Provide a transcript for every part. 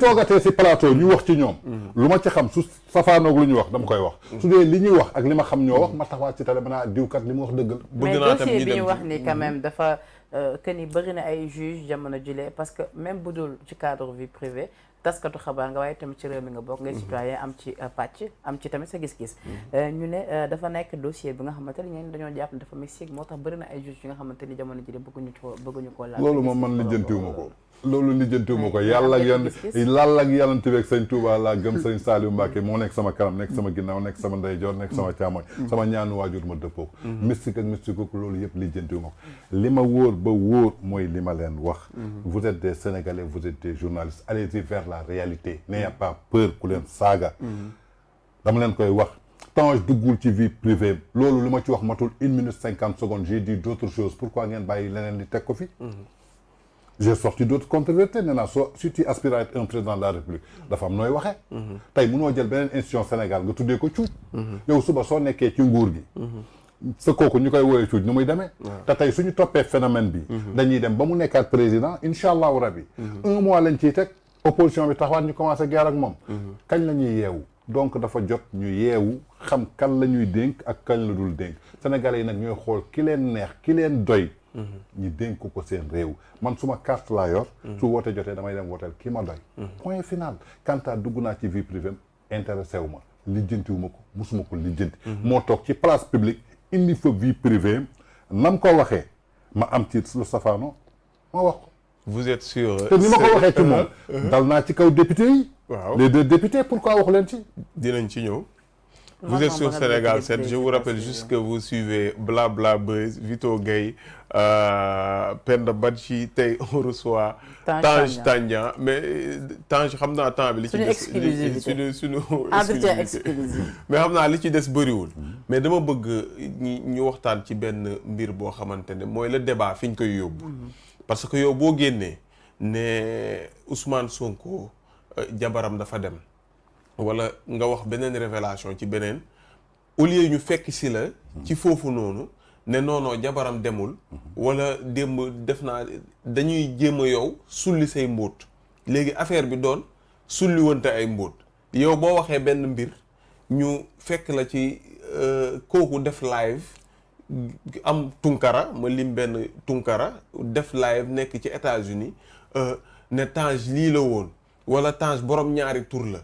toogatee si plateau ñu wax ci ñoom lu ma ci xam su safaanoog lu ñu wax dama koy wax su dee li ñuy wax ak li ma xam ñoo wax ma taxawaat ci télé ba naa diwkat li mu wax dëggal mais dossier bi ñu wax ni quand même dafa que ni bëri na ay juge jamono jile parce que même bu dul ci cadre vie privée taskatu xabaar nga waaye tamit ci réew mi nga bokk ngay citoyen am ci pàcc am ci tamit sa gis-gis ñu ne dafa nekk dossier bi nga xamante ni ñeen dañoo jàpp ne dafa mystique moo tax bëri na ay juge yi nga xamante ni jamono jile bëgguñu ko laal loolu moom man lijjantiwuma ko loolu lijjantiwuma ko yàlla ak yonent bi ak sëñ Touba laa gëm sëñ Saliou Mbacké moo nekk sama kanam nekk sama ginnaaw nekk sama ndeyjoor nekk sama càmmoñ sama ñaanu waajur ma dëppoo mystique ak mystique ko loolu yëpp lijjantiwuma ko li ma wóor ba wóor mooy li ma leen wax vous êtes des Sénégalais vous êtes des journalistes allez-y vers la réalité n'ayez pas peur ku leen saaga dama leen koy wax Tange duggul ci vie privée loolu li ma ci wax matul 1 minute 50 secondes j'ai dit d'autres choses pourquoi ngeen bàyyi leneen li teg ko fi j'ai sorti d'autres contre-vérités nee naa si tu aspires à être un président de la République dafa am nooy waxee tey mënoo jël beneen institution Sénégal nga tuddee ko cuuj yow suba soo nekkee ci nguur gi sa kooku ñu koy woowee cuuj nu muy demee te tey suñu toppee phénomène bi dañuy dem ba mu nekkaat président incha allahu rabbi 1 mois lañ ciy teg opposition bi taxawaat ñu commencé guerre ak moom kañ la ñuy yeewu donc dafa jot ñu yeewu xam kan la ñuy dénk ak kañ la dul dénk Sénégalais yi nag ñooy xool ki leen neex ki leen doy ñi dénk ko seen réew man suma carte laa yor su woote jotee damay dem wooteel ki ma doy point final quant à dugg naa ci vie privée intéressé wu ma lijjantiwu ma ko musuma ko lijjanti moo toog ci place publique indi fa vie privée nam ko waxee ma am ci lu safaano ma wax ko vous êtes sûr te ni ma ko waxee ci moom dal naa ci kaw député yi waaw les 2 députés pourquoi waxu leen ci dinañ ci ñëw vous êtes sur Sénégal 7 je vous rappelle juste que vous suivez Blabla Buzz Vito Gueye Penda Badji tey on reçoit Tange Tandian mais Tange xam naa temps bi li ci des suñu entretien exclusif mais xam naa li ci des bëriwul mais dama bëgg ñu waxtaan ci benn mbir boo xamante ne mooy le débat fi ñu koy yóbbu parce que yow boo génnee ne Ousmane Sonko jabaram dafa dem wala nga wax beneen révélation ci beneen au lieu ñu fekk si la ci foofu noonu ne noonoo jabaram demul wala démb def naa dañuy jéem a yow sulli say mbóot léegi affaire bi doon sulli wante ay mbóot yow boo waxee benn mbir ñu fekk la ci kooku def live am tunkara ma lim benn tunkara def live nekk ci États-Unis ne Tange lii la woon wala Tange borom ñaari tur la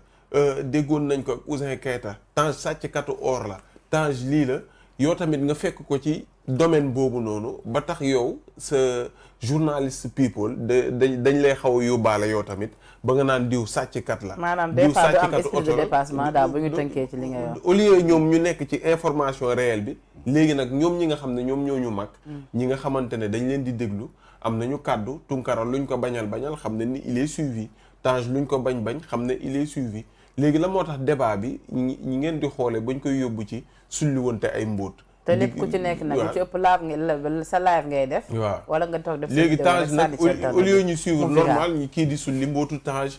déggoon nañ ko ak Ouzin Keita Tange sàcckatu or la Tange lii la yow tamit nga fekk ko ci domaine boobu noonu ba tax yow sa journaliste people dañ lay xaw a yóbbaale yow tamit ba nga naan diw sàcckat la maanaam des fois du am esprit de dépassement daal bu ñu tënkee ci li nga wax au lieu ñoom ñu nekk ci information réelle bi léegi nag ñoom ñi nga xam ne ñoom ñoo ñu mag ñi nga xamante ne dañ leen di déglu am nañu kàddu Tunkara luñ ko bañal xam ne ni il est suivi Tange luñ ko bañ xam ne il est suivi léegi la moo tax débat bi ñi ngeen di xoolee bañ koy yóbbu ci sulli wante ay mbóot te lépp ku ci nekk nag lu ci ëpp sa live ngay def waaw wala nga toog def léegi Tange nag au lieu ñu suivre normal ñi kii di sulli mbootu Tange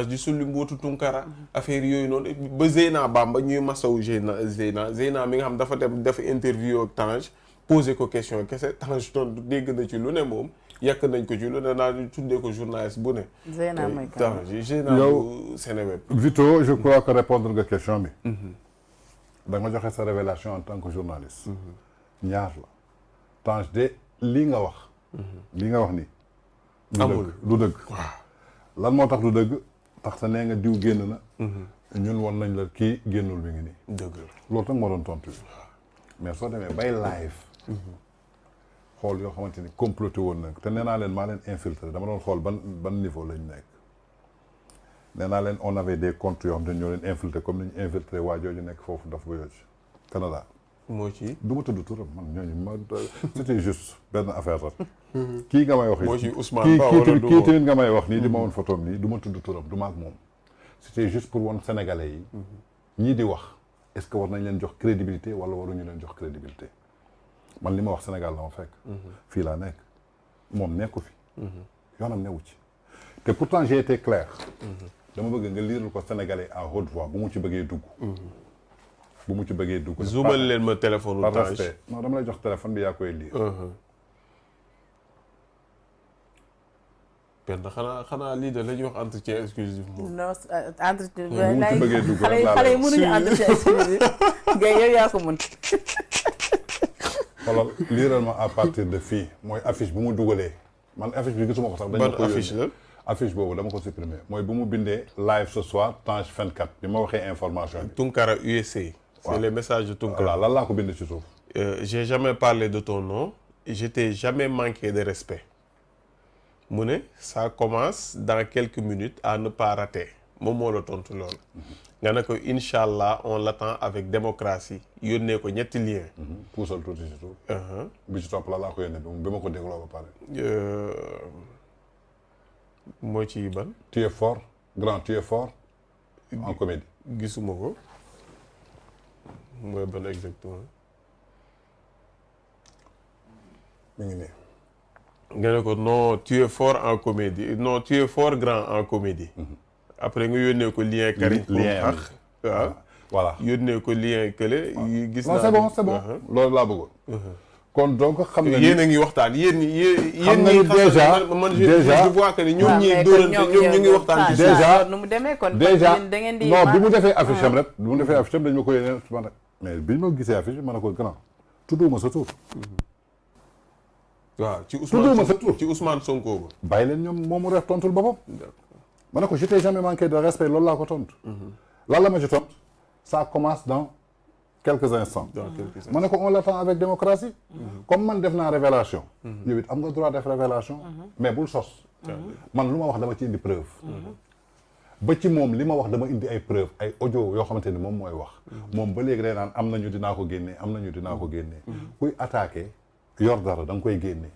di sulli mbootu Tunkara affaire yooyu noonu ba Zeyna Bamba ñuy masawu Zeyna mi nga xam dafa dem def interview ak Tange posé ko question kese Tange tontu dégg na ci lu ne moom yàq nañ ko ci lu ne naa tuddee ko journaliste bu ne Zeyna mooy Tange Zeyna bu Seneweb Vito je crois que répondre nga question bi da nga joxe sa révélation en tant que journaliste ñaar la Tange de lii nga wax ni amul du dëgg lan moo tax du dëgg tax sa nee nga diw génn na ñun won nañ la kii génnul bi ngi nii dëgg loolu tam moo doon tontu mais soo demee bay live xool yoo xamante ni comploté woon nañ ko te nee naa leen maa leen infiltré dama doon xool ban niveau lañ nekk nee naa leen on avait des comptes yoo xam ne ñoo leen infiltré comme ni ñu infiltré waa jooju nekk foofu daf ba yooju Canada moo ci du ma tudd turam man ñooñu ma c'était juste benn affaire rek kii nga may wax moo ci Ousmane Ba wala du kii tamit nga may wax nii di ma woon photom nii du ma tudd turam du ma ak moom c'était juste pour woon sénégalais yi ñii di wax est-ce que war nañ leen jox crédibilité wala waruñu leen jox crédibilité man li ma wax Sénégal la ma fekk fii laa nekk moom nekku fi yoonam newu ci te pourtant j'ai été clair dama bëgg nga liiral ko sénégalais à haute voix bu mu ci bëggee dugg zoomal leen ma téléphone par respect non dama lay jox téléphone bi yaa koy lire Penda xanaa lii de la ñuy wax entretien exclusif moom. non entretien. mu ci bëggee dugg rek xale yi mënuñu entretien exclusif. ngay yow yaa ko mën. xoolal liiral ma à partir de fii mooy affiche bu mu dugalee man affiche bi gisuma ko sax. dañ ma ko affiche la. affiche boobu dama ko supprimer mooy bu mu bindee live ce soir Tange 24 bi ma waxee information bi. Tunkara USA. C'est les messages de Tunkara. voilà lan laa ko bind ci suuf. J'ai jamais parlé de ton nom. Je t'ai jamais manqué de respect. mu ne ça commence dans quelques minutes à ne pas rater moom moo la tontu loolu. nga ne ko incha allah on l'attend avec démocratie yónnee ko ñetti lien. puusal tuuti ci suuf. bi ci topp la laa ko yónnee bi ma ko dégloo ba pare. moo ci ban. tu es fort grand tu es fort en comédie. gisuma ko mooy ban exactement. mi ngi nii. nga ne ko non tu es fort en comédie non tu es fort grand en comédie. après nga yónnee ko lien. Karim lien waaw. voilà yónnee ko lien kële. gis naa c'est bon loolu laa bëggoon. kon donc xam nga ni yéen a ngi waxtaan yéen xam nga ni déjà man je vois que ni ñoom ñii dóorante ñoom ñu ngi waxtaan. déjà nu mu demee kon déjà da ngeen di non bi mu defee affiche am rek bi mu defee affiche am dañ ma ko yónnee man mais bi ma gisee affiche ma ne ko grand tudduma sa tur. waaw ci Ousmane Sonko ba. bàyyi leen ñoom moom mu def tontul boppam. ma ne ko je t'ai jamais manqué de respect loolu laa ko tontu. lan la ma ci tontu ça commence dans quelques instants. ma ne ko on l'attend avec démocratie. comme man def naa révélation. yow it am nga droit def révélation. mais bul sos. man lu ma wax dama ci indi preuve. ba ci moom li ma wax dama indi ay preuve ay audio yoo xamante ni moom mooy wax. moom ba léegi day naan am nañu dinaa ko génnee am nañu dinaa ko génnee. kuy attaqué. yor dara da nga koy génne.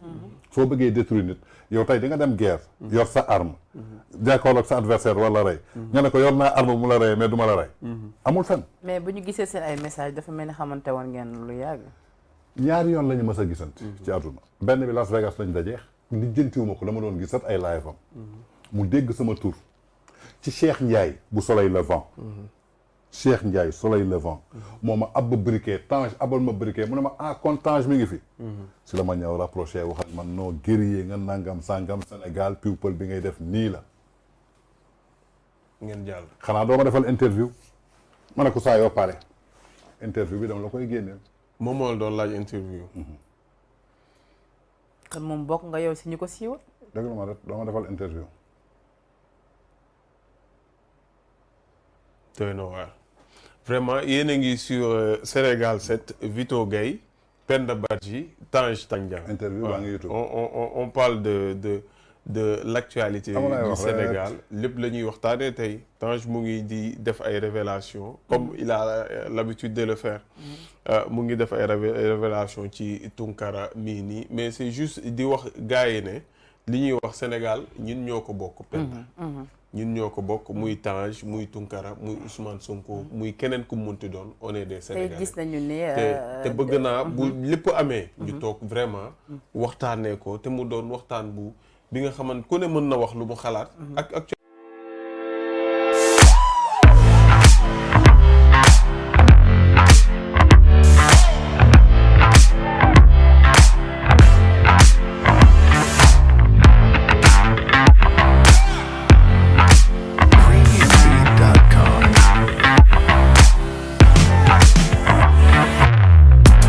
soo bëggee détruire nit yow tey di nga dem guerre. yor sa arme. jàkkaarloog sa adversaire wala rey. nga ne ko yor naa arme mu la rey mais du ma la rey. amul fen mais bu ñu gisee seen ay message dafa mel ni xamante woon ngeen lu yàgg. ñaari yoon la ñu mës a gisante. ci àdduna benn bi Las Vegas lañ dajeex lijjantiwuma ko dama doon gisat ay live am. mu dégg sama tur. ci Cheikh Ndiaye bu Soleil Levant. Cheikh Ndiaye Soleil Levant moo ma ab briquet Tange abal ma briquet mu ne ma kon Tange mi ngi fi. si la ma ñëw rapproché wax ak man noo guerrier nga nangam sangam Sénégal people bi ngay def nii la. ngeen jàll. xanaa doo ma defal interview ma ne ko saa yoo pare interview bi dama la koy génneel. moom moo la doon laaj interview. kon moom bokk nga yow si ñu ko siiwal. dëgg la ma def doo ma defal interview. doy na waar. vraiment yéen a ngi sur Sénégal 7 Vito Gaye Penda Badji Tange Tandian. interview baa ngi YouTube. on parle de l'actualité du Sénégal lépp la ñuy waxtaanee tey Tange mu ngi di def ay révélations comme il a l'habitude de le faire. mu ngi def ay révélations ci Tunkara mii nii mais c'est juste di wax gars yi ne li ñuy wax Sénégal ñun ñoo ko bokk. Penda ñun ñoo ko bokk muy Tange muy Tunkara muy Ousmane Sonko muy keneen ku munti doon on est des Sénégalais. tey gis nañu ni te bëgg naa bu lépp amee. ñu toog vraiment waxtaanee ko te mu doon waxtaan bi nga xamante ku ne mën na wax lu mu xalaat. ak